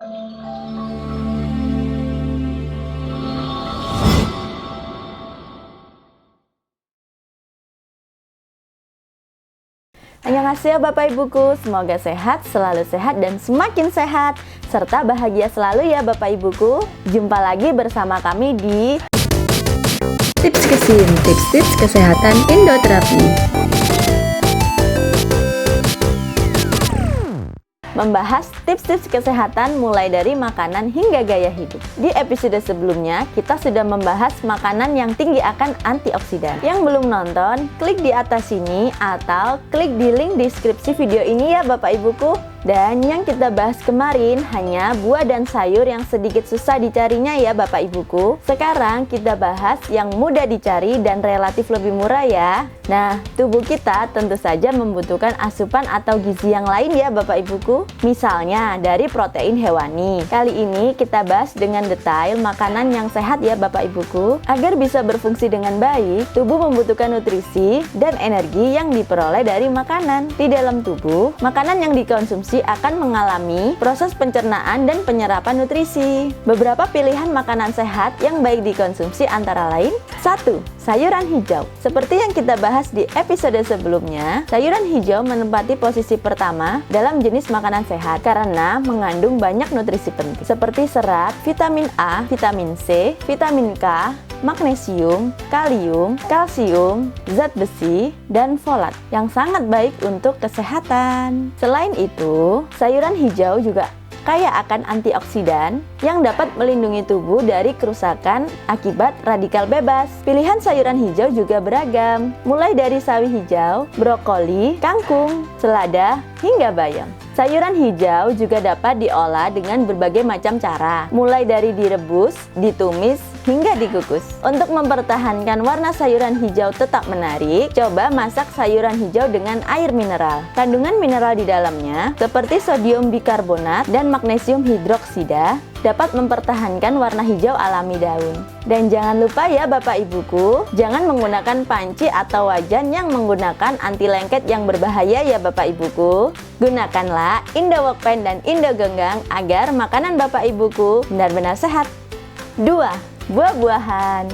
Annyeonghaseyo Bapak Ibuku, semoga sehat, selalu sehat dan semakin sehat, serta bahagia selalu ya Bapak Ibuku. Jumpa lagi bersama kami di Tips Kesin, tips-tips kesehatan Indoterapi. membahas tips-tips kesehatan mulai dari makanan hingga gaya hidup. Di episode sebelumnya, kita sudah membahas makanan yang tinggi akan antioksidan. Yang belum nonton, klik di atas sini atau klik di link deskripsi video ini ya Bapak Ibuku. Dan yang kita bahas kemarin hanya buah dan sayur yang sedikit susah dicarinya ya Bapak Ibuku. Sekarang kita bahas yang mudah dicari dan relatif lebih murah ya. Nah, tubuh kita tentu saja membutuhkan asupan atau gizi yang lain ya Bapak Ibuku. Misalnya dari protein hewani. Kali ini kita bahas dengan detail makanan yang sehat ya Bapak Ibuku. Agar bisa berfungsi dengan baik, tubuh membutuhkan nutrisi dan energi yang diperoleh dari makanan. Di dalam tubuh, makanan yang dikonsumsi akan mengalami proses pencernaan dan penyerapan nutrisi. Beberapa pilihan makanan sehat yang baik dikonsumsi antara lain: 1. Sayuran hijau. Seperti yang kita bahas di episode sebelumnya, sayuran hijau menempati posisi pertama dalam jenis makanan sehat karena mengandung banyak nutrisi penting seperti serat, vitamin A, vitamin C, vitamin K, magnesium, kalium, kalsium, zat besi, dan folat yang sangat baik untuk kesehatan. Selain itu, sayuran hijau juga kaya akan antioksidan yang dapat melindungi tubuh dari kerusakan akibat radikal bebas. Pilihan sayuran hijau juga beragam, mulai dari sawi hijau, brokoli, kangkung, selada, hingga bayam. Sayuran hijau juga dapat diolah dengan berbagai macam cara, mulai dari direbus, ditumis, hingga dikukus. Untuk mempertahankan warna sayuran hijau tetap menarik, coba masak sayuran hijau dengan air mineral. Kandungan mineral di dalamnya, seperti sodium bikarbonat dan magnesium hidroksida, dapat mempertahankan warna hijau alami daun. Dan jangan lupa ya Bapak Ibuku, jangan menggunakan panci atau wajan yang menggunakan anti lengket yang berbahaya ya Bapak Ibuku. Gunakanlah Indowok Pen dan Indogenggang agar makanan Bapak Ibuku benar-benar sehat. 2. Buah-buahan.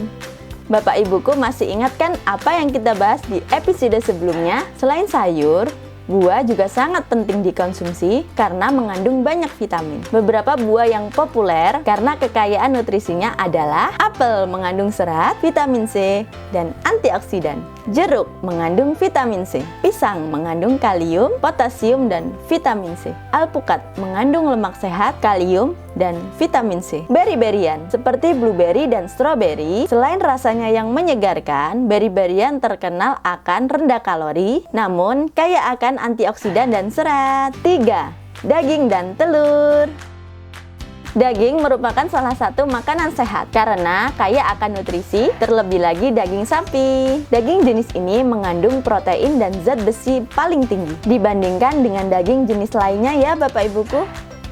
Bapak Ibuku masih ingat kan apa yang kita bahas di episode sebelumnya? Selain sayur, buah juga sangat penting dikonsumsi karena mengandung banyak vitamin. Beberapa buah yang populer karena kekayaan nutrisinya adalah apel mengandung serat, vitamin C, dan antioksidan. Jeruk mengandung vitamin C. Pisang mengandung kalium, potasium, dan vitamin C. Alpukat mengandung lemak sehat, kalium, dan vitamin C. Beri-berian seperti blueberry dan strawberry, selain rasanya yang menyegarkan, beri-berian terkenal akan rendah kalori, namun kaya akan antioksidan dan serat. 3. Daging dan telur. Daging merupakan salah satu makanan sehat karena kaya akan nutrisi, terlebih lagi daging sapi. Daging jenis ini mengandung protein dan zat besi paling tinggi dibandingkan dengan daging jenis lainnya ya Bapak Ibuku.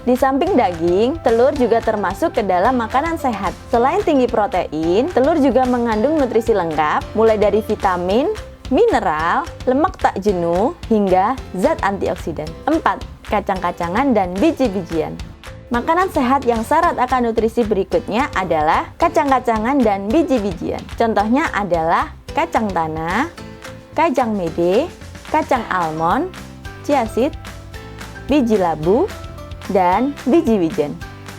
Di samping daging, telur juga termasuk ke dalam makanan sehat. Selain tinggi protein, telur juga mengandung nutrisi lengkap mulai dari vitamin, mineral, lemak tak jenuh, hingga zat antioksidan. 4. Kacang-kacangan dan biji-bijian. Makanan sehat yang syarat akan nutrisi berikutnya adalah kacang-kacangan dan biji-bijian. Contohnya adalah kacang tanah, kacang mede, kacang almond, chia seed, biji labu, dan biji wijen.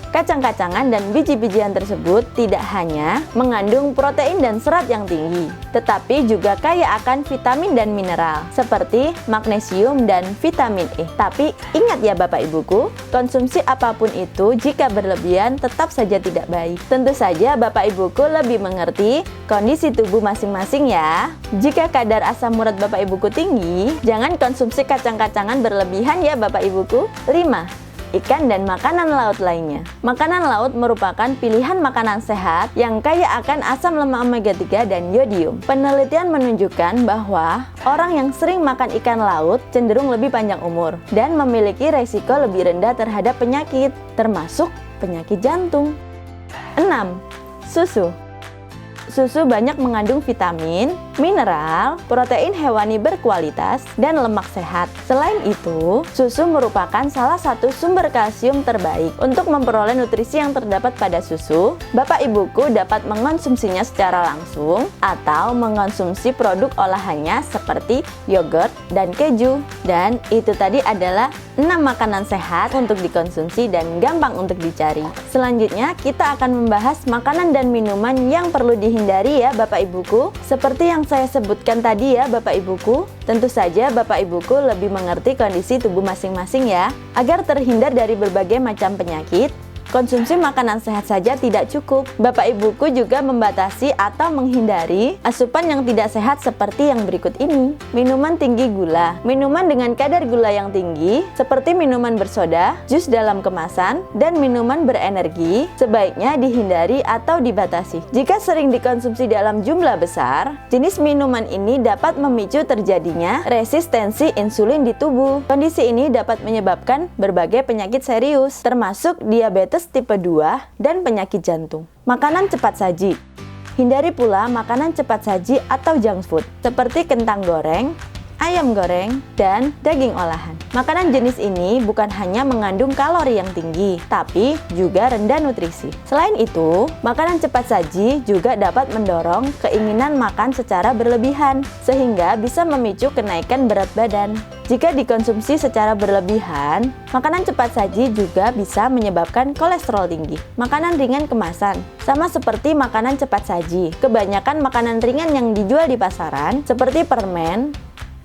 Kacang-kacangan dan biji-bijian tersebut tidak hanya mengandung protein dan serat yang tinggi, tetapi juga kaya akan vitamin dan mineral seperti magnesium dan vitamin E. Tapi ingat ya Bapak Ibuku, konsumsi apapun itu jika berlebihan tetap saja tidak baik. Tentu saja Bapak Ibuku lebih mengerti kondisi tubuh masing-masing ya. Jika kadar asam urat Bapak Ibuku tinggi, jangan konsumsi kacang-kacangan berlebihan ya Bapak Ibuku. 5. Ikan dan makanan laut lainnya. Makanan laut merupakan pilihan makanan sehat yang kaya akan asam lemak omega 3 dan yodium. Penelitian menunjukkan bahwa orang yang sering makan ikan laut cenderung lebih panjang umur dan memiliki resiko lebih rendah terhadap penyakit, termasuk penyakit jantung. 6. Susu. Susu banyak mengandung vitamin, mineral, protein hewani berkualitas, dan lemak sehat. Selain itu, susu merupakan salah satu sumber kalsium terbaik. Untuk memperoleh nutrisi yang terdapat pada susu, Bapak Ibuku dapat mengonsumsinya secara langsung atau mengonsumsi produk olahannya seperti yogurt dan keju. Dan itu tadi adalah 6 makanan sehat untuk dikonsumsi dan gampang untuk dicari. Selanjutnya, kita akan membahas makanan dan minuman yang perlu dihindari ya Bapak Ibuku. Seperti yang saya sebutkan tadi ya Bapak Ibuku, tentu saja Bapak Ibuku lebih mengerti kondisi tubuh masing-masing ya. Agar terhindar dari berbagai macam penyakit, konsumsi makanan sehat saja tidak cukup. Bapak Ibuku juga membatasi atau menghindari asupan yang tidak sehat seperti yang berikut ini. Minuman tinggi gula. Minuman dengan kadar gula yang tinggi seperti minuman bersoda, jus dalam kemasan, dan minuman berenergi sebaiknya dihindari atau dibatasi. Jika sering dikonsumsi dalam jumlah besar, jenis minuman ini dapat memicu terjadinya resistensi insulin di tubuh. Kondisi ini dapat menyebabkan berbagai penyakit serius, termasuk diabetes tipe 2 dan penyakit jantung. Makanan cepat saji. Hindari pula makanan cepat saji atau junk food seperti kentang goreng, ayam goreng, dan daging olahan. Makanan jenis ini bukan hanya mengandung kalori yang tinggi, tapi juga rendah nutrisi. Selain itu, makanan cepat saji juga dapat mendorong keinginan makan secara berlebihan, sehingga bisa memicu kenaikan berat badan. Jika dikonsumsi secara berlebihan, makanan cepat saji juga bisa menyebabkan kolesterol tinggi. Makanan ringan kemasan, sama seperti makanan cepat saji. Kebanyakan makanan ringan yang dijual di pasaran, seperti permen,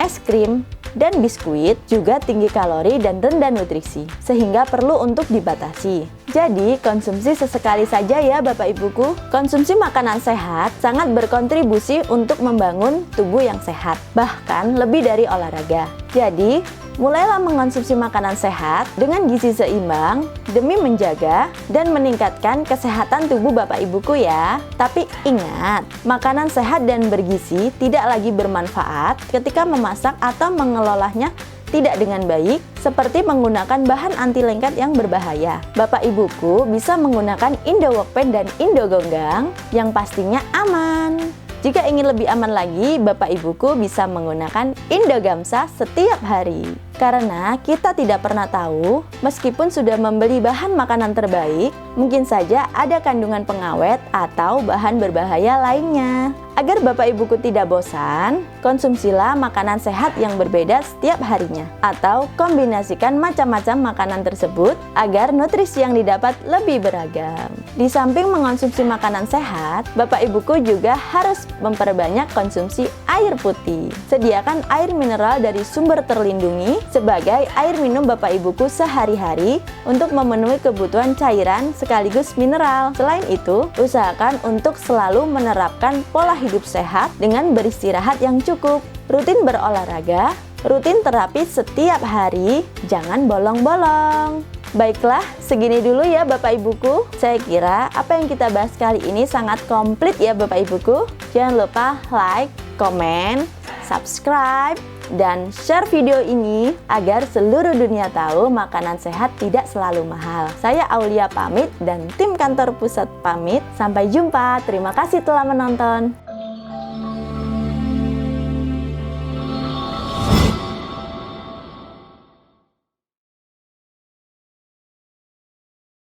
es krim, dan biskuit juga tinggi kalori dan rendah nutrisi, sehingga perlu untuk dibatasi. Jadi, konsumsi sesekali saja ya Bapak Ibuku. Konsumsi makanan sehat sangat berkontribusi untuk membangun tubuh yang sehat, bahkan lebih dari olahraga. Jadi, mulailah mengonsumsi makanan sehat dengan gizi seimbang demi menjaga dan meningkatkan kesehatan tubuh Bapak Ibuku ya. Tapi ingat, makanan sehat dan bergizi tidak lagi bermanfaat ketika memasak atau mengelolanya tidak dengan baik, seperti menggunakan bahan anti lengket yang berbahaya. Bapak Ibuku bisa menggunakan Indowokpen dan Indogonggang yang pastinya aman. Jika ingin lebih aman lagi, Bapak Ibuku bisa menggunakan Indogamsa setiap hari. Karena kita tidak pernah tahu, meskipun sudah membeli bahan makanan terbaik, mungkin saja ada kandungan pengawet atau bahan berbahaya lainnya. Agar Bapak Ibuku tidak bosan, konsumsilah makanan sehat yang berbeda setiap harinya, atau kombinasikan macam-macam makanan tersebut agar nutrisi yang didapat lebih beragam. Di samping mengonsumsi makanan sehat, Bapak Ibuku juga harus memperbanyak konsumsi air putih. Sediakan air mineral dari sumber terlindungi sebagai air minum Bapak Ibuku sehari-hari untuk memenuhi kebutuhan cairan sekaligus mineral. Selain itu, usahakan untuk selalu menerapkan pola hidup sehat dengan beristirahat yang cukup, rutin berolahraga, rutin terapi setiap hari, jangan bolong-bolong. Baiklah, segini dulu ya Bapak Ibuku. Saya kira apa yang kita bahas kali ini sangat komplit ya Bapak Ibuku. Jangan lupa like, komen, subscribe, dan share video ini agar seluruh dunia tahu makanan sehat tidak selalu mahal. Saya Aulia pamit dan tim kantor pusat pamit. Sampai jumpa. Terima kasih telah menonton.